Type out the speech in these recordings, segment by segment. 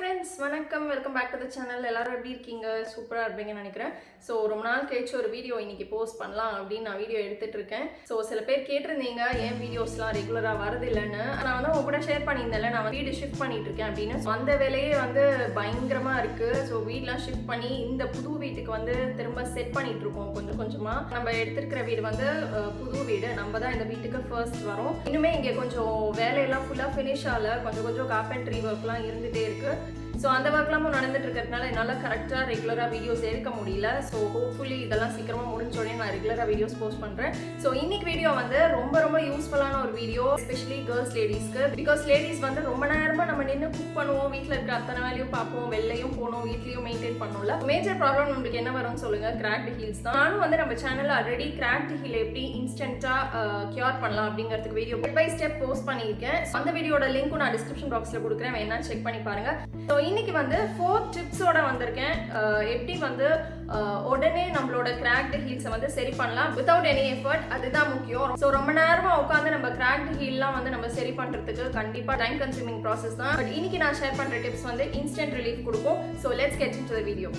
friends, வணக்கம், welcome back to the channel. எல்லாரும் எப்படி இருக்கீங்க? சூப்பரா இருப்பீங்கன்னு நினைக்கிறேன். ஸோ ரொம்ப நாள் கழிச்சு ஒரு வீடியோ இன்னைக்கு போஸ்ட் பண்ணலாம் அப்படின்னு நான் வீடியோ எடுத்துட்டு இருக்கேன். ஸோ சில பேர் கேட்டிருந்தீங்க ஏன் வீடியோஸ்லாம் ரெகுலராக வரது இல்லைன்னு. நான் வந்து உங்க கூட ஷேர் பண்ணியிருந்தேன்ல, நான் வீடு ஷிஃப்ட் பண்ணிட்டு இருக்கேன் அப்படின்னு. அந்த வேலையே வந்து பயங்கரமா இருக்கு. ஸோ வீடெலாம் ஷிஃப்ட் பண்ணி இந்த புது வீட்டுக்கு வந்து திரும்ப செட் பண்ணிட்டு இருக்கோம் கொஞ்சம் கொஞ்சமா. நம்ம எடுத்திருக்கிற வீடு வந்து புது வீடு, நம்ம தான் இந்த வீட்டுக்கு ஃபர்ஸ்ட் வரோம். இன்னுமே இங்கே கொஞ்சம் வேலையெல்லாம் ஃபுல்லாக ஃபினிஷ் ஆகல, கொஞ்சம் கார்பென்ட்ரி ஒர்க்லாம் இருந்துகிட்டே இருக்கு. ஸோ அந்த ஒர்க்லாமும் நடந்துட்டு இருக்கிறதுனால என்னால் கரெக்டாக ரெகுலராக வீடியோஸ் எடுக்க முடியல. ஸோ ஹோப்ஃபுல்லி இதெல்லாம் சீக்கிரமாக முடிஞ்சோடனே நான் ரெகுலராக வீடியோஸ் போஸ்ட் பண்ணுறேன். ஸோ இன்னைக்கு வீடியோ வந்து ரொம்ப யூஸ்ஃபுல்லான ஒரு வீடியோ, எஸ்பெஷலி கேர்ள்ஸ் லேடிஸ்க்கு. பிகாஸ் லேடிஸ் வந்து ரொம்ப நேரமாக நம்ம நின்று குக் பண்ணுவோம், வீட்டில் இருக்கிற அத்தனை வேலையும் பார்ப்போம், வெளிலையும் போகணும், வீட்லையும் மெயின்டைன் பண்ணணும்ல. மேஜர் ப்ராப்ளம் நம்மளுக்கு என்ன வரும்னு சொல்லுங்க, கிராக்டு ஹீல்ஸ் தான். நானும் வந்து நம்ம சேனலில் ஆல்ரெடி கிராக்டு ஹீல் எப்படி இன்ஸ்டன்ட்டாக கியூர் பண்ணலாம் அப்படிங்கிறதுக்கு video step by step post பண்ணியிருக்கேன். அந்த வீடியோட லிங்க்கும் நான் டிஸ்கிரிப்ஷன் பாக்ஸில் கொடுக்குறேன், வேணா செக் பண்ணி பாருங்க. ஸோ இன்னைக்கு வந்து 4 டிப்ஸோட வந்திருக்கேன். எப்படி வந்து உடனே நம்மளோட கிராக்டு ஹீல்ஸை வந்து சரி பண்ணலாம் வித்தவுட் எனி எஃபர்ட், அதுதான் முக்கியம். ஸோ ரொம்ப நேரமா உட்காந்து நம்ம கிராக்டு ஹீல்லாம் வந்து நம்ம சரி பண்றதுக்கு கண்டிப்பா டைம் கன்சூமிங் ப்ராசஸ் தான். பட் இன்னைக்கு நான் ஷேர் பண்ற டிப்ஸ் வந்து இன்ஸ்டன்ட் ரிலீஃப் கொடுக்கும். So let's get into the video.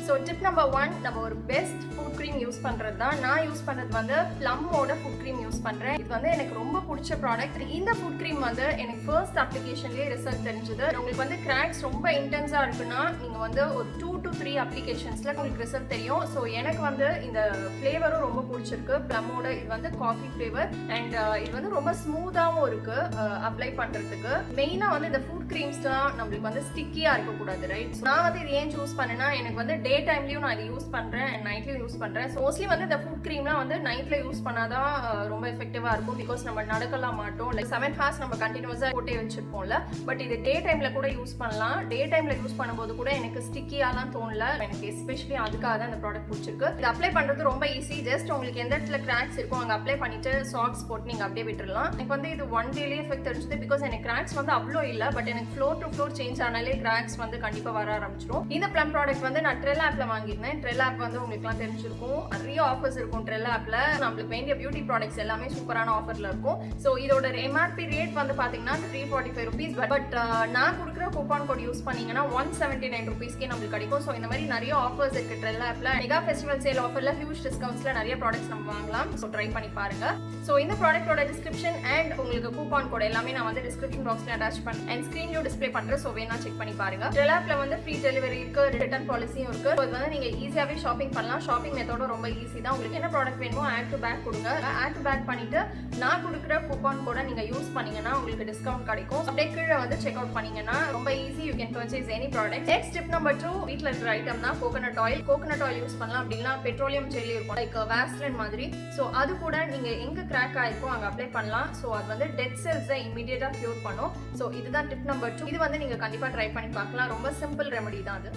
So tip number 1, நம்ம ஒரு பெஸ்ட் ஃபுட் க்ரீம் யூஸ் பண்ணுறது தான். நான் யூஸ் பண்ணுறது வந்து ப்ளம்மோட ஃபுட் க்ரீம் யூஸ் பண்ணுறேன். இது வந்து எனக்கு ரொம்ப பிடிச்ச ப்ராடக்ட். இந்த ஃபுட் க்ரீம் வந்து எனக்கு ஃபர்ஸ்ட் அப்ளிகேஷன்லேயே ரிசல்ட் தெரிஞ்சது. உங்களுக்கு வந்து கிராக்ஸ் ரொம்ப இன்டென்ஸாக இருக்குன்னா நீங்கள் வந்து ஒரு 2 to 3 அப்ளிகேஷன்ஸில் உங்களுக்கு ரிசல்ட் தெரியும். ஸோ எனக்கு வந்து இந்த ஃப்ளேவரும் ரொம்ப பிடிச்சிருக்கு. ப்ளம்மோட இது வந்து காஃபி ஃப்ளேவர் அண்ட் இது வந்து ரொம்ப ஸ்மூத்தாகவும் இருக்குது அப்ளை பண்ணுறதுக்கு. மெயினாக வந்து இந்த ஃபுட் க்ரீம்ஸ்லாம் நம்மளுக்கு வந்து ஸ்டிக்கியாக இருக்கக்கூடாது, ரைட்? நான் வந்து இது ஏன் சூஸ் பண்ணேன்னா, எனக்கு வந்து டே டைம்லயும் நான் இதை யூஸ் பண்றேன் அண்ட் நைட்லயும் யூஸ் பண்றேன். மோஸ்ட்லி வந்து இந்த ஃபுட் க்ரீம்லாம் வந்து நைட்ல யூஸ் பண்ணாதான் ரொம்ப எஃபெக்டிவா இருக்கும். பிகாஸ் நம்ம நடக்கலாம் மாட்டோம், லைக் 7 hours நம்ம கண்டினியூஸா போட்டே வச்சிருப்போம்ல. பட் இது டே டைம்ல கூட யூஸ் பண்ணலாம். டே டைம்ல யூஸ் பண்ணும்போது கூட எனக்கு ஸ்டிக்கியாலாம் தோணல. எனக்கு எஸ்பெஷலி அதுக்காக தான் இந்த ப்ராடக்ட் பிடிச்சிருக்கு. இது அப்ளை பண்றது ரொம்ப ஈஸி. ஜஸ்ட் உங்களுக்கு எந்த இடத்துல கிராக்ஸ் இருக்கும் அங்க அப்ளை பண்ணிட்டு சாக்ஸ் போட்டு நீங்க அப்படியே விட்டுறலாம். எனக்கு வந்து இது 1 டேலயே எஃபெக்ட் தெரிஞ்சது. பிகாஸ் எனக்கு கிராக்ஸ் வந்து அவ்வளோ இல்லை, பட் எனக்கு ஃப்ளோர் டு ஃப்ளோர் சேஞ்ச் ஆனாலே கிராக்ஸ் வந்து கண்டிப்பா வர ஆரம்பிச்சிடும். இந்த ப்ளம் ப்ராடக்ட் வந்து நான் ட்ரெல்லாப்ல வாங்கியிருந்தேன். ட்ரெல்லாப் வந்து உங்களுக்குலாம் தெரிஞ்சிருக்கும், நிறைய ஆஃபர்ஸ் இருக்கும் ட்ரெல்லாப்ல. நம்மளுக்கு வேண்டிய பியூட்டி ப்ராடக்ட்ஸ் எல்லாமே சூப்பரான ஆஃபர்ல இருக்கும். ஸோ இதோட எம்ஆர்பி ரேட் வந்து பாத்தீங்கன்னா 345 rupees. பட் நான் கொடுக்குற கூப்பான் கோட் யூஸ் பண்ணீங்கன்னா 179 rupeesக்கே நம்மளுக்கு கிடைக்கும். ஸோ இந்த மாதிரி நிறைய ஆஃபர்ஸ் இருக்கு ட்ரெல்லாப்ல. மெகா ஃபெஸ்டிவல் சேல் ஆஃபர்ல ஹியூஜ் டிஸ்கவுண்ட்ஸ்ல நிறைய ப்ராடக்ட்ஸ் நம்ம வாங்கலாம். ஸோ ட்ரை பண்ணி பாருங்க. ஸோ இந்த ப்ராடக்ட்டோட டிஸ்கிரிப்ஷன் அண்ட் உங்களுக்கு கூப்பான் கோட் எல்லாமே நான் வந்து டிஸ்கிரிப்ஷன் பாக்ஸ்ல அட்டாச் பண்ணேன் அண்ட் ஸ்கிரீன்லயும் டிஸ்ப்ளே பண்றேன். ஸோ வேணா செக் பண்ணி பாருங்க. ட்ரெல்லாப்ல வந்து ஃப்ரீ டெலிவரி இருக்கு, ரிட்டர்ன் பாலிசியும் இருக்கு. இது வந்து நீங்க ஈஸியாவே ஷாப்பிங் பண்ணலாம். ஷாப்பிங் மெத்தடும் ரொம்ப ஈஸி தான். உங்களுக்கு என்ன ப்ராடக்ட் வேணுமோ ஆட் டு பேக் கொடுங்க. ஆட் டு பேக் பண்ணிட்டு நான் கொடுக்குற கூப்பான் கோட நீங்க யூஸ் பண்ணீங்கன்னா உங்களுக்கு டிஸ்கவுண்ட் கிடைக்கும். அப்படியே கீழே வந்து செக் அவுட் பண்ணீங்கன்னா ரொம்ப easy, you can purchase any product. Next tip number 2, வீட்டில் இருக்கிற ஐட்டம் தான் coconut oil. Coconut oil use பண்ணலாம். அப்படின்னா பெட்ரோலியம் ஜெல்லி இருக்கும், லைக் வேஸ்லின் மாதிரி. ஸோ அது கூட நீங்க எங்க கிராக் ஆயிருக்கோ அங்க அப்ளை பண்ணலாம். ஸோ அது வந்து டெட் செல்ஸை இமீடியட்டா கியூர் பண்ணும். ஸோ இதுதான் டிப் நம்பர் 2. இது வந்து நீங்க கண்டிப்பா ட்ரை பண்ணி பார்க்கலாம். ரொம்ப சிம்பிள் ரெமெடி தான் அது.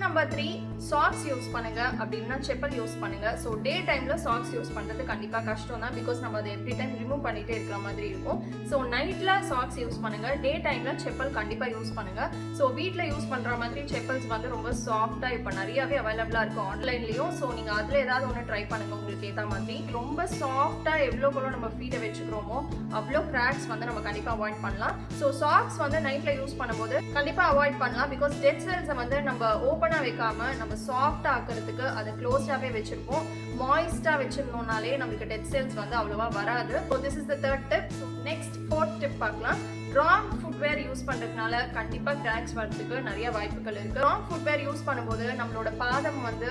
நம்பர் 3, சாக்ஸ் யூஸ் பண்ணுங்க. அப்படின்னா செப்பல் யூஸ் பண்ணுங்க. ஸோ டே டைம்ல சாக்ஸ் யூஸ் பண்றது கண்டிப்பா கஷ்டம் தான். பிகாஸ் நம்ம அதை எவ்ரி டைம் ரிமூவ் பண்ணிட்டே இருக்கிற மாதிரி இருக்கும். ஸோ நைட்ல சாக்ஸ் யூஸ் பண்ணுங்க, டே டைம்ல செப்பல் கண்டிப்பா யூஸ் பண்ணுங்க. ஸோ வீட்டில் யூஸ் பண்ற மாதிரி செப்பல்ஸ் வந்து ரொம்ப சாஃப்டா இப்போ நிறையவே அவைலபிளா இருக்கு ஆன்லைன்லயும். ஸோ நீங்க அதுல ஏதாவது ஒன்று ட்ரை பண்ணுங்க உங்களுக்கு ஏற்ற மாதிரி. ரொம்ப சாஃப்டா எவ்வளோக்குள்ள நம்ம ஃபீட்டை வச்சுக்கிறோமோ அவ்வளோ கிராக்ஸ் வந்து நம்ம கண்டிப்பா அவாய்ட் பண்ணலாம். ஸோ சாக்ஸ் வந்து நைட்ல யூஸ் பண்ணும்போது கண்டிப்பா அவாய்ட் பண்ணலாம். பிகாஸ் டெட் செல்ஸை வந்து நம்ம ஓப்பன் வைக்காம நம்ம சாஃப்டா ஆக்கிறதுக்கு அதை க்ளோஸ்டாவே வச்சிருப்போம். மாய்ஸ்டா வச்சிருந்தோம்னாலே நமக்கு டெட் செல்ஸ் வந்து அவ்வளவா வராது. So this is the third tip. So next 4th tip பார்க்கலாம். ராங் ஃபுட்வேர் யூஸ் பண்றதுனால கண்டிப்பா கிராக்ஸ் வரதுக்கு நிறைய வாய்ப்புகள் இருக்கு. ராங் ஃபுட்வேர் யூஸ் பண்ணும்போது நம்மளோட பாதம் வந்து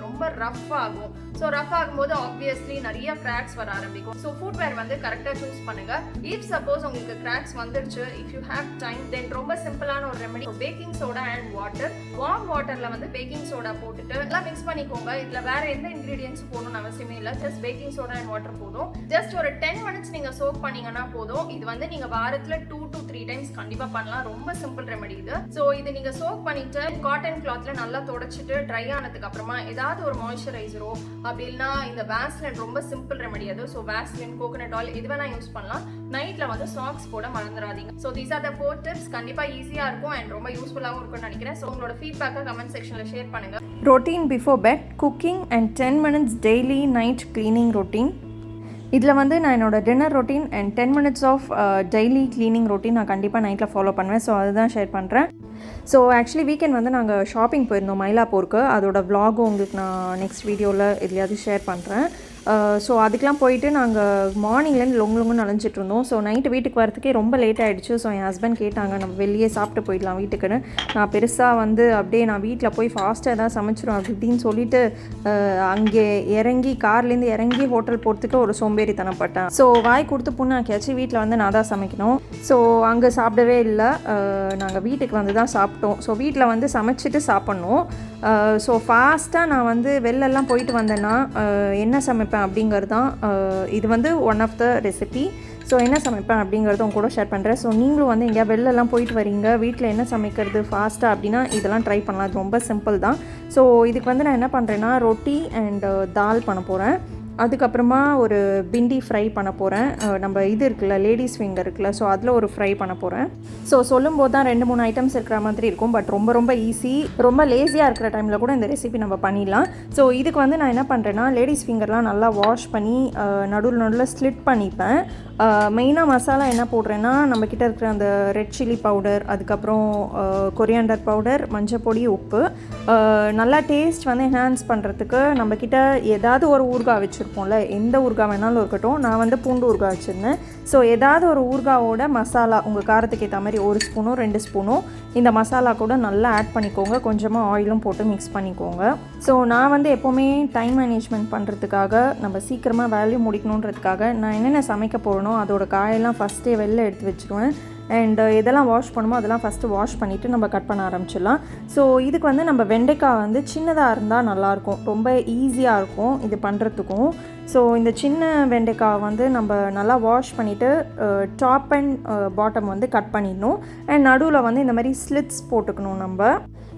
ரொம்ப ரஃப் ஆகும். ஸோ ரஃப் ஆகும்போது ஆப்வியஸ்லி நிறைய கிராக்ஸ் வர ஆரம்பிக்கும். ஸோ ஃபுட்வேர் வந்து கரெக்டாக சூஸ் பண்ணுங்க. இஃப் சப்போஸ் உங்களுக்கு கிராக்ஸ் வந்துருச்சு, if you have time, then ரொம்ப சிம்பிளான ஒரு remedy, baking soda and water. Warm வாட்டர்ல வந்து பேக்கிங் சோடா போட்டுட்டு எல்லாம் மிக்ஸ் பண்ணிக்கோங்க. இதுல வேற எந்த இன்கிரீடியன்ஸ் போடணும்னு அவசியமே இல்லை. Just packing soda and water போதும். ஜஸ்ட் ஒரு 10 minutes நீங்க சோக் பண்ணீங்கன்னா போதும். இது வந்து நீங்க வாரத்துல 2 to 3 times கண்டிப்பா பண்ணலாம். ரொம்ப சிம்பிள் ரெமெடி இது. ஸோ இது நீங்க சோக் பண்ணிட்டு காட்டன் கிளாத்ல நல்லா தொடச்சிட்டு ட்ரை ஆனதுக்கு அப்புறமா ஏதாவது ஒரு மாய்ஸ்சரைசரோ அப்படி இல்லைன்னா இந்த வேஸ்லின், ரொம்ப சிம்பிள் ரெமெடி அது. ஸோ வேஸ்லின், கோகனட் ஆயில் இது வேணா யூஸ் பண்ணலாம். நைட்ல வந்து சாக்ஸ் போட மறந்துடாதீங்க. So these are the 4 tips. கண்டிப்பா ஈஸியா இருக்கும் அண்ட் ரொம்ப யூஸ்ஃபுல்லாகவும் இருக்கும்னு நினைக்கிறேன். ஸோ உங்களோட ஃபீட்பேக்கை கமெண்ட் செக்ஷன்ல ஷேர் பண்ணுங்க. Routine before bed, cooking and 10 minutes daily night cleaning routine. இதில் வந்து நான் என்னோட dinner routine and 10 minutes of daily cleaning routine நான் கண்டிப்பாக நைட்டில் ஃபாலோ பண்ணுவேன். ஸோ அதுதான் ஷேர் பண்ணுறேன். ஸோ ஆக்சுவலி வீக்கெண்ட் வந்து நாங்கள் ஷாப்பிங் போயிருந்தோம் மயிலாப்பூருக்கு. அதோட vlog உங்களுக்கு நான் நெக்ஸ்ட் வீடியோவில் எதுலையாவது ஷேர் பண்ணுறேன். ஸோ அதுக்கெலாம் போயிட்டு நாங்கள் மார்னிங்லேருந்து லொங்குன்னு அலைஞ்சிட்டு இருந்தோம். ஸோ நைட்டு வீட்டுக்கு வரதுக்கே ரொம்ப லேட் ஆகிடுச்சு. ஸோ என் ஹஸ்பண்ட் கேட்டாங்க நம்ம வெளியே சாப்பிட்டு போயிடலாம் வீட்டுக்குன்னு. நான் பெருசாக வந்து அப்படியே நான் வீட்டில் போய் ஃபாஸ்ட்டாக எதாவது சமைச்சிடும் அப்படின்னு சொல்லிட்டு அங்கே இறங்கி கார்லேருந்து இறங்கி ஹோட்டல் போகிறதுக்கு ஒரு சோம்பேறித்தனப்பட்டேன். ஸோ வாய் கொடுத்து புண்ணாக்கியாச்சு. வீட்டில் வந்து நான் தான் சமைக்கணும். ஸோ அங்கே சாப்பிடவே இல்லை. நாங்கள் வீட்டுக்கு வந்து தான் சாப்பிட்டோம். ஸோ வீட்டில் வந்து சமைச்சிட்டு சாப்பிட்ணும். ஸோ ஃபாஸ்ட்டாக நான் வந்து வெளிலெல்லாம் போயிட்டு வந்தேன்னா என்ன சமைப்பேன் அப்படிங்கிறது தான் இது வந்து one of the recipe. So என்ன சமைப்பேன் அப்படிங்கிறத உங்க கூட ஷேர் பண்ணுறேன். ஸோ நீங்களும் வந்து எங்கேயா வெளிலலாம் போயிட்டு வரீங்க, வீட்டில் என்ன சமைக்கிறது ஃபாஸ்ட்டாக அப்படின்னா இதெல்லாம் ட்ரை பண்ணலாம். அது ரொம்ப சிம்பிள் தான். ஸோ இதுக்கு வந்து நான் என்ன பண்ணுறேன்னா ரொட்டி அண்ட் தால் பண்ண போகிறேன். அதுக்கப்புறமா ஒரு பிண்டி ஃப்ரை பண்ண போகிறேன். நம்ம இது இருக்குல்ல லேடிஸ் ஃபிங்கர் இருக்குல்ல, ஸோ அதில் ஒரு ஃப்ரை பண்ண போகிறேன். ஸோ சொல்லும்போது தான் 2-3 ஐட்டம்ஸ் இருக்கிற மாதிரி இருக்கும். பட் ரொம்ப ரொம்ப ஈஸி. ரொம்ப லேசியாக இருக்கிற டைமில் கூட இந்த ரெசிபி நம்ம பண்ணிடலாம். ஸோ இதுக்கு வந்து நான் என்ன பண்ணுறேன்னா லேடிஸ் ஃபிங்கர்லாம் நல்லா வாஷ் பண்ணி நடுவில் ஸ்லிட் பண்ணிப்பேன். மெயினாக மசாலா என்ன போடுறேன்னா நம்மக்கிட்ட இருக்கிற அந்த ரெட் சில்லி பவுடர், அதுக்கப்புறம் கொரியாண்டர் பவுடர், மஞ்சள் பொடி, உப்பு. நல்லா டேஸ்ட் வந்து என்ஹான்ஸ் பண்ணுறதுக்கு நம்மக்கிட்ட ஏதாவது ஒரு ஊறுகாய் வச்சுருப்போம்ல, எந்த ஊறுகாய் வேணாலும் இருக்கட்டும். நான் வந்து பூண்டு ஊறுகாய் வச்சுருந்தேன். ஸோ ஏதாவது ஒரு ஊறுகாவோட மசாலா உங்கள் காரத்துக்கு ஏற்ற மாதிரி 1 ஸ்பூனோ 2 ஸ்பூனோ இந்த மசாலா கூட நல்லா ஆட் பண்ணிக்கோங்க. கொஞ்சமாக ஆயிலும் போட்டு மிக்ஸ் பண்ணிக்கோங்க. ஸோ நான் வந்து எப்போவுமே டைம் மேனேஜ்மெண்ட் பண்ணுறதுக்காக நம்ம சீக்கிரமாக வேல்யூ முடிக்கணுன்றதுக்காக நான் என்னென்ன சமைக்க போகிறேனோ அதோட காயெல்லாம் ஃபஸ்ட்டே வெளில எடுத்து வச்சுருவேன். அண்ட் எதெல்லாம் வாஷ் பண்ணுமோ அதெல்லாம் ஃபஸ்ட்டு வாஷ் பண்ணிவிட்டு நம்ம கட் பண்ண ஆரம்பிச்சிடலாம். ஸோ இதுக்கு வந்து நம்ம வெண்டைக்காய் வந்து சின்னதாக இருந்தால் நல்லாயிருக்கும். ரொம்ப ஈஸியாக இருக்கும் இது பண்ணுறதுக்கும். ஸோ இந்த சின்ன வெண்டைக்காய் வந்து நம்ம நல்லா வாஷ் பண்ணிவிட்டு டாப் அண்ட் பாட்டம் வந்து கட் பண்ணிடணும். அண்ட் நடுவில் வந்து இந்த மாதிரி ஸ்லிட்ஸ் போட்டுக்கணும். நம்ம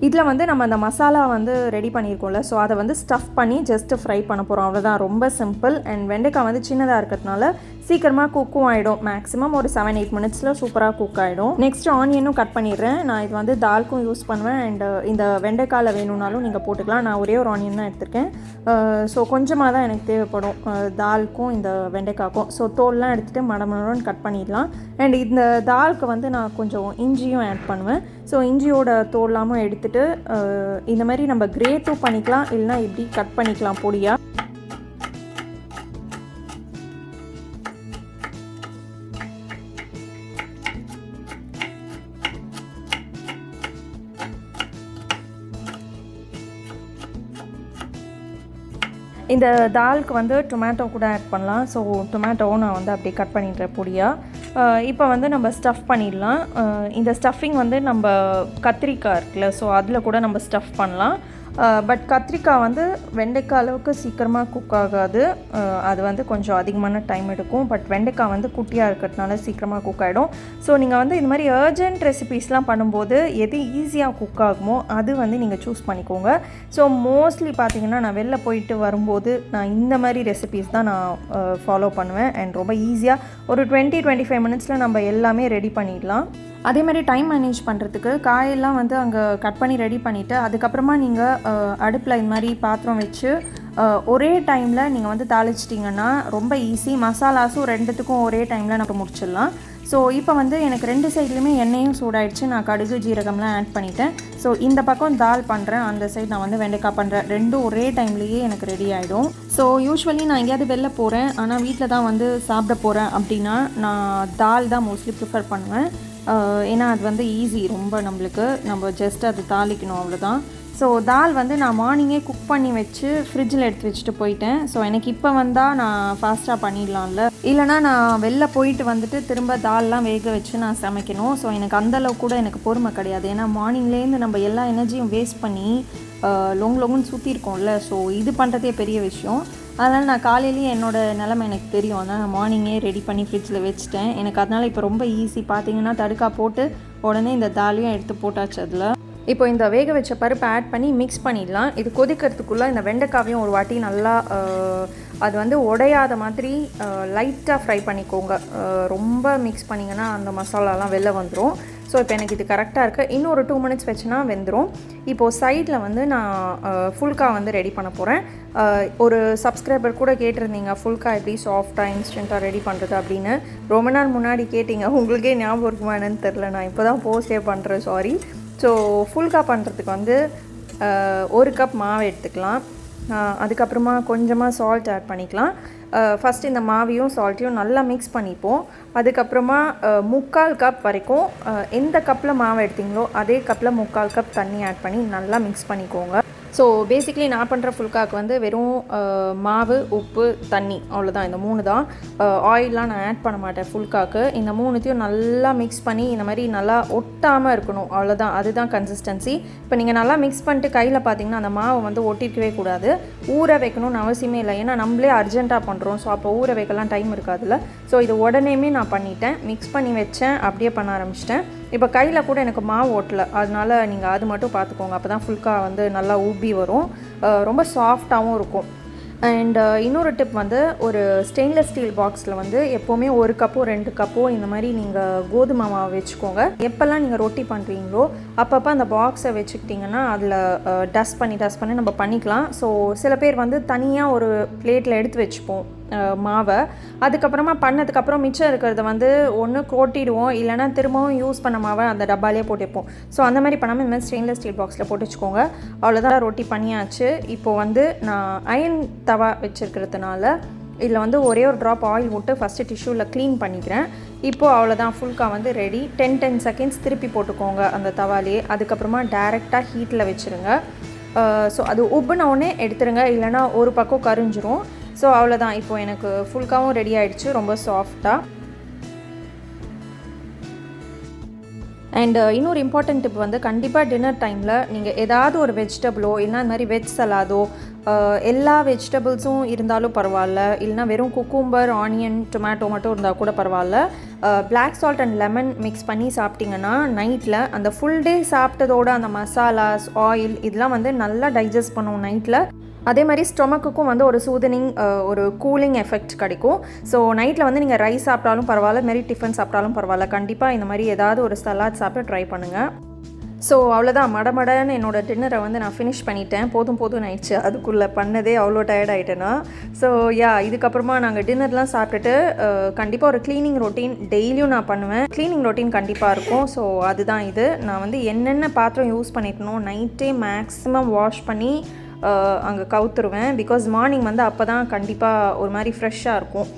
இதில் வந்து நம்ம அந்த மசாலா வந்து ரெடி பண்ணியிருக்கோம்ல, ஸோ அதை வந்து ஸ்டஃப் பண்ணி ஜஸ்ட்டு ஃப்ரை பண்ண போகிறோம். அவ்வளோதான், ரொம்ப சிம்பிள். அண்ட் வெண்டைக்காய் வந்து சின்னதாக இருக்கிறதுனால சீக்கிரமாக குக்கும் ஆகிடும். மேக்ஸிமம் ஒரு 7-8 மினிட்ஸில் சூப்பராக குக் ஆகிடும். நெக்ஸ்ட் ஆனியனும் கட் பண்ணிடுறேன். நான் இது வந்து தால்க்கும் யூஸ் பண்ணுவேன். அண்ட் இந்த வெண்டைக்காயில் வேணும்னாலும் நீங்கள் போட்டுக்கலாம். நான் ஒரே ஒரு ஆனியன் தான் எடுத்திருக்கேன். ஸோ கொஞ்சமாக தான் எனக்கு தேவைப்படும் தால்க்கும் இந்த வெண்டைக்காய்க்கும். ஸோ தோல்லாம் எடுத்துகிட்டு மடமடன்னு கட் பண்ணிடலாம். அண்ட் இந்த தாலுக்கு வந்து நான் கொஞ்சம் இஞ்சியும் ஆட் பண்ணுவேன். ஸோ இஞ்சியோட தோல்லாமல் எடுத்துகிட்டு இந்த மாதிரி நம்ம கிரேட்டும் பண்ணிக்கலாம், இல்லைனா இப்படி கட் பண்ணிக்கலாம் பொடியாக. இந்த தாலுக்கு வந்து டொமேட்டோ கூட ஆட் பண்ணலாம். ஸோ டொமேட்டோவும் நான் வந்து அப்படியே கட் பண்ணிடுறேன் பொடியாக. இப்போ வந்து நம்ம ஸ்டஃப் பண்ணிடலாம். இந்த ஸ்டஃபிங் வந்து நம்ம கத்திரிக்காய் இருக்குல்ல, ஸோ அதில் கூட நம்ம ஸ்டஃப் பண்ணலாம். பட் கத்திரிக்காய் வந்து வெண்டைக்காய் அளவுக்கு சீக்கிரமாக குக் ஆகாது. அது வந்து கொஞ்சம் அதிகமான டைம் எடுக்கும். பட் வெண்டைக்காய் வந்து குட்டியாக இருக்கிறதுனால சீக்கிரமாக குக் ஆகிடும். ஸோ நீங்கள் வந்து இந்த மாதிரி அர்ஜென்ட் ரெசிபீஸ்லாம் பண்ணும்போது எது ஈஸியாக குக் ஆகுமோ அது வந்து நீங்கள் சூஸ் பண்ணிக்கோங்க. ஸோ மோஸ்ட்லி பார்த்தீங்கன்னா நான் வெளில போயிட்டு வரும்போது நான் இந்த மாதிரி ரெசிபீஸ் தான் நான் ஃபாலோ பண்ணுவேன். அண்ட் ரொம்ப ஈஸியாக ஒரு 20-25 மினிட்ஸில் நம்ம எல்லாமே ரெடி பண்ணிடலாம். அதே மாதிரி டைம் மேனேஜ் பண்ணுறதுக்கு காயெல்லாம் வந்து அங்கே கட் பண்ணி ரெடி பண்ணிவிட்டு அதுக்கப்புறமா நீங்கள் அடுப்பில் இந்த மாதிரி பாத்திரம் வச்சு ஒரே டைமில் நீங்கள் வந்து தாளிச்சிட்டிங்கன்னா ரொம்ப ஈஸி. மசாலாஸும் ரெண்டுத்துக்கும் ஒரே டைமில் நம்ம முடிச்சிடலாம். ஸோ இப்போ வந்து எனக்கு 2 சைட்லேயுமே எண்ணெயும் சூடாயிடுச்சு. நான் கடுகு ஜீரகம்லாம் ஆட் பண்ணிட்டேன். ஸோ இந்த பக்கம் தால் பண்ணுறேன், அந்த சைடு நான் வந்து வெண்டைக்காய் பண்ணுறேன். ரெண்டும் ஒரே டைம்லேயே எனக்கு ரெடி ஆகிடும். ஸோ யூஸ்வலி நான் எங்கேயாவது வெளில போகிறேன், ஆனால் வீட்டில் தான் வந்து சாப்பிட போகிறேன் அப்படின்னா நான் தால் தான் மோஸ்ட்லி ப்ரிஃபர் பண்ணுவேன். ஏன்னா அது வந்து ஈஸி ரொம்ப நம்மளுக்கு. நம்ம ஜஸ்ட் அது தாளிக்கணும், அவ்வளோதான். ஸோ தால் வந்து நான் மார்னிங்கே குக் பண்ணி வச்சு ஃப்ரிட்ஜில் எடுத்து வச்சுட்டு போயிட்டேன். ஸோ எனக்கு இப்போ வந்தால் நான் ஃபாஸ்ட்டாக பண்ணிடலாம்ல, இல்லைனா நான் வெளில போயிட்டு வந்துட்டு திரும்ப தால்லாம் வேக வச்சு நான் சமைக்கணும். ஸோ எனக்கு அந்தளவு கூட எனக்கு பொறுமை கிடையாது. ஏன்னா மார்னிங்லேருந்து நம்ம எல்லா எனர்ஜியும் வேஸ்ட் பண்ணி லொங்குன்னு சுற்றிருக்கோம்ல. ஸோ இது பண்ணுறதே பெரிய விஷயம். அதனால் நான் காலையிலேயே என்னோடய நிலைமை எனக்கு தெரியும். அதனால் நான் மார்னிங்கே ரெடி பண்ணி ஃப்ரிட்ஜில் வச்சுட்டேன். எனக்கு அதனால் இப்போ ரொம்ப ஈஸி. பார்த்தீங்கன்னா தடுக்கா போட்டு உடனே இந்த தாலியும் எடுத்து போட்டாச்சு. அதில் இப்போ இந்த வேக வச்ச பருப்பை ஆட் பண்ணி மிக்ஸ் பண்ணிடலாம். இது கொதிக்கிறதுக்குள்ளே இந்த வெண்டைக்காவையும் ஒரு வாட்டி நல்லா அது வந்து உடையாத மாதிரி லைட்டாக ஃப்ரை பண்ணிக்கோங்க. ரொம்ப மிக்ஸ் பண்ணிங்கன்னா அந்த மசாலாலாம் வெளில வந்துடும். ஸோ இப்போ எனக்கு இது கரெக்டாக இருக்குது. இன்னும் ஒரு 2 மினிட்ஸ் வச்சுனா வெந்துடும். இப்போது சைடில் வந்து நான் ஃபுல்கா வந்து ரெடி பண்ண போகிறேன். ஒரு சப்ஸ்கிரைபர் கூட கேட்டிருந்தீங்க ஃபுல்கா எப்படி சாஃப்டாக இன்ஸ்டண்ட்டாக ரெடி பண்ணுறது அப்படின்னு. ரொம்ப நாள் முன்னாடி கேட்டிங்க, உங்களுக்கே ஞாபகம் இருக்குமா என்னன்னு தெரில, நான் இப்போ தான் போஸ்டே பண்ணுறேன், சாரி. ஸோ ஃபுல்கா பண்ணுறதுக்கு வந்து 1 கப் மாவு எடுத்துக்கலாம். அதுக்கப்புறமா கொஞ்சமாக சால்ட் ஆட் பண்ணிக்கலாம். ஃபஸ்ட்டு இந்த மாவையும் சால்ட்டையும் நல்லா மிக்ஸ் பண்ணிப்போம். அதுக்கப்புறமா 3/4 கப் வரைக்கும் எந்த கப்பில் மாவு எடுத்தீங்களோ அதே கப்பில் 3/4 கப் தண்ணி ஆட் பண்ணி நல்லா மிக்ஸ் பண்ணிக்கோங்க. ஸோ பேசிக்லி நான் பண்ணுற ஃபுல்காக்கு வந்து வெறும் மாவு, உப்பு, தண்ணி, அவ்வளோதான். இந்த 3 தான். ஆயிலெலாம் நான் ஆட் பண்ண மாட்டேன் ஃபுல்காக்கு. இந்த 3த்தையும் நல்லா மிக்ஸ் பண்ணி இந்த மாதிரி நல்லா ஒட்டாமல் இருக்கணும், அவ்வளோதான். அதுதான் கன்சிஸ்டன்சி. இப்போ நீங்கள் நல்லா மிக்ஸ் பண்ணிட்டு கையில் பார்த்தீங்கன்னா அந்த மாவை வந்து ஒட்டிக்கவே கூடாது. ஊற வைக்கணும்னு அவசியமே இல்லை, ஏன்னா நம்மளே அர்ஜென்ட்டாக பண்ணுறோம். ஸோ அப்போ ஊற வைக்கலாம் டைம் இருக்காதுல்ல. ஸோ இது உடனேமே நான் பண்ணிட்டேன், மிக்ஸ் பண்ணி வச்சேன், அப்படியே பண்ண ஆரம்பிச்சிட்டேன். இப்போ கையில் கூட எனக்கு மாவு ஓட்டலை, அதனால் நீங்கள் அது மட்டும் பார்த்துக்கோங்க. அப்போ தான் ஃபுல்கா வந்து நல்லா ஊப்பி வரும், ரொம்ப சாஃப்டாகவும் இருக்கும். அண்ட் இன்னொரு டிப் வந்து, ஒரு ஸ்டெயின்லெஸ் ஸ்டீல் பாக்ஸில் வந்து எப்போவுமே 1 கப்போ 2 கப்போ இந்த மாதிரி நீங்கள் கோதுமை மாவு வச்சுக்கோங்க. எப்போல்லாம் நீங்கள் ரொட்டி பண்ணுறீங்களோ அப்பப்போ அந்த பாக்ஸை வச்சுக்கிட்டிங்கன்னா அதில் டஸ்ட் பண்ணி நம்ம பண்ணிக்கலாம். ஸோ சில பேர் வந்து தனியாக ஒரு பிளேட்டில் எடுத்து வச்சுப்போம் மாவை. அதுக்கப்புறமா பண்ணதுக்கப்புறம் மிச்சம் இருக்கிறத வந்து ஒன்று கொட்டிடுவோம், இல்லைனா திரும்பவும் யூஸ் பண்ண மாவை அந்த டப்பாலே போட்டுப்போம். ஸோ அந்த மாதிரி பண்ணாமல் இந்த மாதிரி ஸ்டெயின்லெஸ் ஸ்டீல் பாக்ஸில் போட்டு வச்சுக்கோங்க. அவ்வளோதான், ரொட்டி பண்ணியாச்சு. இப்போது வந்து நான் அயன் தவா வச்சுருக்கிறதுனால இதில் வந்து ஒரே ஒரு ட்ராப் ஆயில் விட்டு ஃபஸ்ட்டு டிஷ்யூவில் க்ளீன் பண்ணிக்கிறேன். இப்போது அவ்வளோதான், ஃபுல்கா வந்து ரெடி. 10 செகண்ட்ஸ் திருப்பி போட்டுக்கோங்க அந்த தவாலே. அதுக்கப்புறமா டைரெக்டாக ஹீட்டில் வச்சுருங்க. ஸோ அது உப்புனவுடனே எடுத்துருங்க, இல்லைனா ஒரு பக்கம் கரிஞ்சிரும். ஸோ அவ்வளோதான், இப்போது எனக்கு ஃபுல்காவும் ரெடி ஆகிடுச்சு, ரொம்ப சாஃப்டாக. அண்ட் இன்னொரு இம்பார்ட்டன்ட் டிப் வந்து, கண்டிப்பாக டின்னர் டைமில் நீங்கள் ஏதாவது ஒரு வெஜிடபிளோ இல்லைனா இந்த மாதிரி வெஜ் சலாதோ, எல்லா வெஜிடபிள்ஸும் இருந்தாலும் பரவாயில்ல, இல்லைனா வெறும் குக்கும்பர், ஆனியன், டொமேட்டோ மட்டும் இருந்தால் கூட பரவாயில்ல, black salt and lemon mix பண்ணி சாப்பிட்டிங்கன்னா நைட்டில் அந்த ஃபுல் டே சாப்பிட்டதோட அந்த மசாலாஸ், ஆயில் இதெல்லாம் வந்து நல்லா டைஜஸ்ட் பண்ணுவோம் நைட்டில். அதே மாதிரி ஸ்டொமக்குக்கும் வந்து ஒரு சூதனிங், ஒரு கூலிங் எஃபெக்ட் கிடைக்கும். ஸோ நைட்டில் வந்து நீங்கள் ரைஸ் சாப்பிட்டாலும் பரவாயில்ல, மாரி டிஃபன் சாப்பிட்டாலும் பரவாயில்ல, கண்டிப்பாக இந்த மாதிரி ஏதாவது ஒரு சலாட் சாப்பிட்டு ட்ரை பண்ணுங்கள். ஸோ அவ்வளோதான், மடமடன்னு என்னோடய டின்னரை வந்து நான் ஃபினிஷ் பண்ணிட்டேன். போதும் ஆயிடுச்சு, அதுக்குள்ளே பண்ணதே அவ்வளோ டயர்ட் ஆகிட்டேன்னா. ஸோ இதுக்கப்புறமா நாங்கள் டின்னர்லாம் சாப்பிட்டுட்டு கண்டிப்பாக ஒரு க்ளீனிங் ரொட்டீன் டெய்லியும் நான் பண்ணுவேன். க்ளீனிங் ரொட்டீன் கண்டிப்பாக இருக்கும். ஸோ அதுதான் இது. நான் வந்து என்னென்ன பாத்திரம் யூஸ் பண்ணிக்கணும் நைட்டே மேக்ஸிமம் வாஷ் பண்ணி அங்கே கவுத்துருவேன். பிகாஸ் மார்னிங் வந்து அப்போ தான் கண்டிப்பாக ஒரு மாதிரி ஃப்ரெஷ்ஷாக இருக்கும்.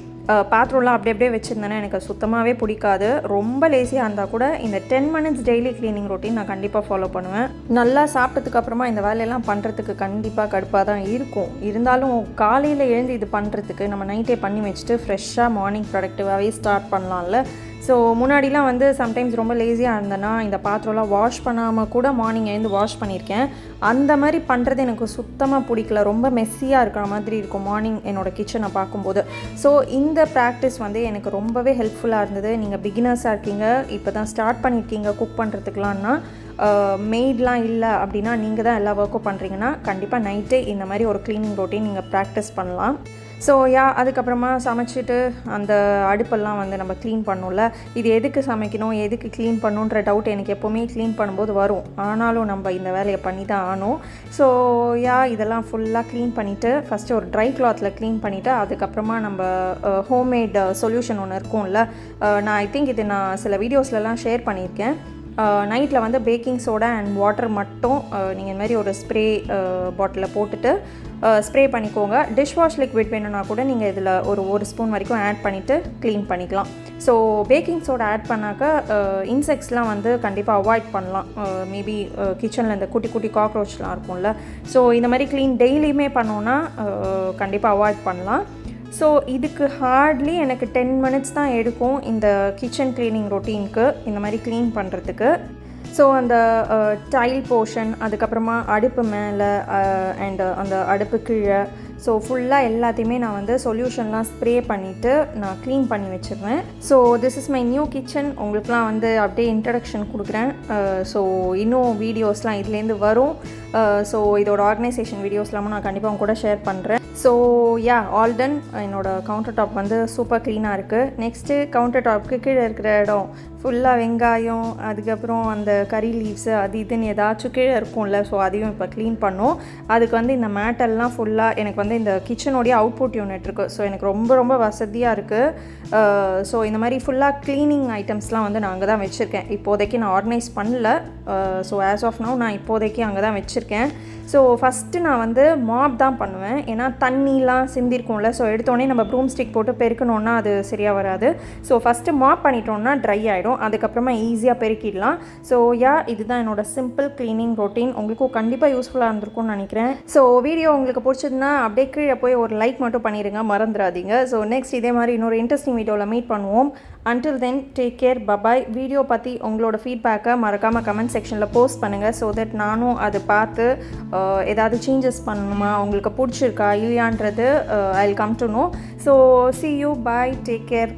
பாத்திரம்லாம் அப்படியே வச்சுருந்தேன்னா எனக்கு சுத்தமாகவே பிடிக்காது. ரொம்ப லேசியாக இருந்தால் கூட இந்த 10 மினிட்ஸ் டெய்லி க்ளீனிங் ரொட்டீன் நான் கண்டிப்பாக ஃபாலோ பண்ணுவேன். நல்லா சாப்பிட்டதுக்கப்புறமா இந்த வேலையெல்லாம் பண்ணுறதுக்கு கண்டிப்பாக கடுப்பாக தான் இருக்கும். இருந்தாலும் காலையில் எழுந்து இது பண்ணுறதுக்கு நம்ம நைட்டே பண்ணி வச்சுட்டு ஃப்ரெஷ்ஷாக மார்னிங் ப்ரொடக்டிவாகவே ஸ்டார்ட் பண்ணலாம்ல. ஸோ முன்னாடிலாம் வந்து சம்டைம்ஸ் ரொம்ப லேசியாக இருந்தேன்னா இந்த பாத்திரம்லாம் வாஷ் பண்ணாமல் கூட மார்னிங் எழுந்து வாஷ் பண்ணியிருக்கேன். அந்த மாதிரி பண்ணுறது எனக்கு சுத்தமாக பிடிக்கல, ரொம்ப மெஸ்ஸியாக இருக்கிற மாதிரி இருக்கும் மார்னிங் என்னோடய கிச்சனை பார்க்கும்போது. ஸோ இந்த ப்ராக்டிஸ் வந்து எனக்கு ரொம்பவே ஹெல்ப்ஃபுல்லாக இருந்தது. நீங்கள் பிகினர்ஸாக இருக்கீங்க, இப்போ தான் ஸ்டார்ட் பண்ணியிருக்கீங்க குக் பண்ணுறதுக்கலான்னா, மெய்ட்லாம் இல்லை அப்படின்னா நீங்கள் தான் எல்லா ஒர்க்கும் பண்ணுறீங்கன்னா கண்டிப்பாக நைட்டே இந்த மாதிரி ஒரு க்ளீனிங் ரொட்டீன் நீங்கள் ப்ராக்டிஸ் பண்ணலாம். ஸோ அதுக்கப்புறமா சமைச்சிட்டு அந்த அடுப்பெல்லாம் வந்து நம்ம க்ளீன் பண்ணோம்ல, இது எதுக்கு சமைக்கணும் எதுக்கு க்ளீன் பண்ணணுன்ற டவுட் எனக்கு எப்போவுமே க்ளீன் பண்ணும்போது வரும். ஆனாலும் நம்ம இந்த வேலையை பண்ணி தான் ஆகணும். ஸோ இதெல்லாம் ஃபுல்லாக க்ளீன் பண்ணிவிட்டு ஃபஸ்ட்டு ஒரு ட்ரை கிளாத்தில் க்ளீன் பண்ணிவிட்டு அதுக்கப்புறமா நம்ம ஹோம்மேட் சொல்யூஷன் ஒன்று இருக்கும்ல, நான் ஐ திங்க் இது நான் சில வீடியோஸ்லலாம் ஷேர் பண்ணியிருக்கேன். நைட்டில் வந்து பேக்கிங் சோடா அண்ட் வாட்டர் மட்டும் நீங்கள் இந்த மாதிரி ஒரு ஸ்ப்ரே பாட்டிலில் போட்டுட்டு ஸ்ப்ரே பண்ணிக்கோங்க. டிஷ்வாஷ் லிக்விட் வேணும்னா கூட நீங்கள் இதில் ஒரு ஸ்பூன் வரைக்கும் ஆட் பண்ணிவிட்டு க்ளீன் பண்ணிக்கலாம். ஸோ பேக்கிங் சோடா ஆட் பண்ணாக்க இன்செக்ட்ஸ்லாம் வந்து கண்டிப்பாக அவாய்ட் பண்ணலாம். மேபி கிச்சனில் இந்த குட்டி குட்டி காக்ரோச்லாம் இருக்கும்ல, ஸோ இந்த மாதிரி க்ளீன் டெய்லியுமே பண்ணோன்னா கண்டிப்பாக அவாய்ட் பண்ணலாம். ஸோ இதுக்கு ஹார்ட்லி எனக்கு 10 மினிட்ஸ் தான் எடுக்கும் இந்த கிச்சன் க்ளீனிங் ரொட்டீனுக்கு, இந்த மாதிரி க்ளீன் பண்ணுறதுக்கு. ஸோ அந்த டைல் போர்ஷன், அதுக்கப்புறமா அடுப்பு மேலே அண்டு அந்த அடுப்பு கீழே, ஸோ ஃபுல்லாக எல்லாத்தையுமே நான் வந்து சொல்யூஷன்லாம் ஸ்ப்ரே பண்ணிவிட்டு நான் க்ளீன் பண்ணி வச்சுருவேன். So this is my new kitchen. உங்களுக்குலாம் வந்து அப்படியே இன்ட்ரடக்ஷன் கொடுக்குறேன். ஸோ இன்னும் வீடியோஸ்லாம் இதுலேருந்து வரும். ஸோ இதோட ஆர்கனைசேஷன் வீடியோஸ்லாமும் நான் கண்டிப்பாக உங்க கூட ஷேர் பண்ணுறேன். So yeah all done. என்னோடய கவுண்டர் டாப் வந்து சூப்பர் க்ளீனாக இருக்குது. நெக்ஸ்ட்டு கவுண்டர் டாப்புக்கு கீழே இருக்கிற இடம் ஃபுல்லாக வெங்காயம், அதுக்கப்புறம் அந்த கறி லீவ்ஸு அது இதுன்னு ஏதாச்சும் கீழே இருக்கும்ல, ஸோ அதையும் இப்போ க்ளீன் பண்ணோம். அதுக்கு வந்து இந்த மேட்டெல்லாம் ஃபுல்லாக எனக்கு வந்து இந்த கிச்சனோடைய அவுட்புட் யூனிட் இருக்குது, ஸோ எனக்கு ரொம்ப ரொம்ப வசதியாக இருக்குது. ஸோ இந்த மாதிரி ஃபுல்லாக க்ளீனிங் ஐட்டம்ஸ்லாம் வந்து நான் அங்கே தான் வச்சுருக்கேன். இப்போதைக்கு நான் ஆர்கனைஸ் பண்ணல. ஸோ ஆஸ் ஆஃப் நவ் நான் இப்போதைக்கு அங்கே தான் வச்சுருக்கேன். ஸோ ஃபஸ்ட்டு நான் வந்து மாப் தான் பண்ணுவேன், ஏன்னா தண்ணிலாம் சிந்திருக்கும்ல, ஸோ எடுத்தோடனே நம்ம ப்ரூம் ஸ்டிக் போட்டு பெருக்கணுன்னா அது சரியாக வராது. ஸோ ஃபஸ்ட்டு மாப் பண்ணிட்டோன்னா ட்ரை ஆகிடும், அதுக்கப்புறமா ஈஸியாக பெருக்கிடலாம். ஸோ இதுதான் என்னோட சிம்பிள் க்ளீனிங் ரொட்டீன். உங்களுக்கும் கண்டிப்பாக யூஸ்ஃபுல்லாக இருந்திருக்கும்னு நினைக்கிறேன். ஸோ வீடியோ உங்களுக்கு பிடிச்சதுன்னா அப்படியே கீழே போய் ஒரு லைக் மட்டும் பண்ணிடுங்க, மறந்துடாதீங்க. ஸோ நெக்ஸ்ட் இதே மாதிரி இன்னொரு இன்ட்ரெஸ்டிங் வீடியோவில் மீட் பண்ணுவோம். Until then, take care, bye-bye. Video பற்றி உங்களோட ஃபீட்பேக்கை மறக்காமல் கமெண்ட் செக்ஷனில் போஸ்ட் பண்ணுங்கள், ஸோ தட் நானும் அதை பார்த்து ஏதாவது சேஞ்சஸ் பண்ணணுமா, உங்களுக்கு பிடிச்சிருக்கா இல்லையான்றது I'll come to know. So see you, bye, take care.